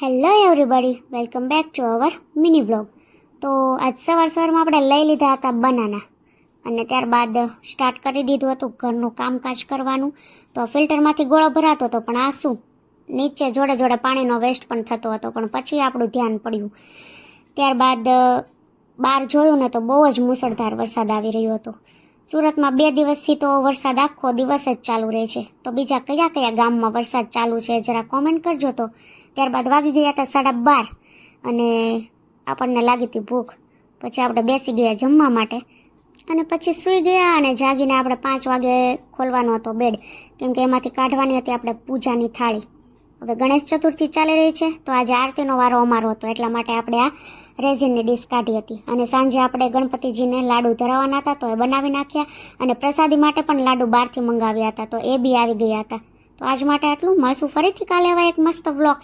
Hello everybody, welcome back to our mini blog. તો આજ સવારમાં આપણે લઈ લીધા હતા બનાના અને ત્યારબાદ સ્ટાર્ટ કરી દીધું હતું ઘરનું કામકાજ કરવાનું. તો ફિલ્ટરમાંથી ગોળો ભરાતો હતો, પણ આ શું નીચે જોડે જોડે પાણીનો વેસ્ટ પણ થતો હતો. પણ પછી આપણું ધ્યાન પડ્યું. ત્યારબાદ બહાર જોયું ને તો બહુ જ મુસળધાર વરસાદ આવી રહ્યો હતો. સુરતમાં 2 દિવસથી તો વરસાદ આખો દિવસ જ ચાલુ રહે છે. તો બીજા કયા કયા ગામમાં વરસાદ ચાલુ છે જરા કોમેન્ટ કરજો. તો ત્યારબાદ વાગી ગયા હતા 12:30 અને આપણને લાગી હતી ભૂખ. પછી આપણે બેસી ગયા જમવા માટે અને પછી સૂઈ ગયા અને જાગીને આપણે 5 વાગે ખોલવાનો હતો બેડ, કેમ કે એમાંથી કાઢવાની હતી આપણે પૂજાની થાળી. હવે ગણેશ ચતુર્થી ચાલી રહી છે, તો આજે આરતીનો વારો અમારો હતો, એટલા માટે આપણે આ રેઝિનની ડીશ કાઢી હતી. અને સાંજે આપણે ગણપતિજીને લાડુ ધરાવવાના હતા, તો એ બનાવી નાખ્યા. અને પ્રસાદી માટે પણ લાડુ બહારથી મંગાવ્યા હતા, તો એ બી આવી ગયા હતા. તો આજ માટે આટલું. મળશું ફરીથી કાલે હવે એક મસ્ત વ્લોગ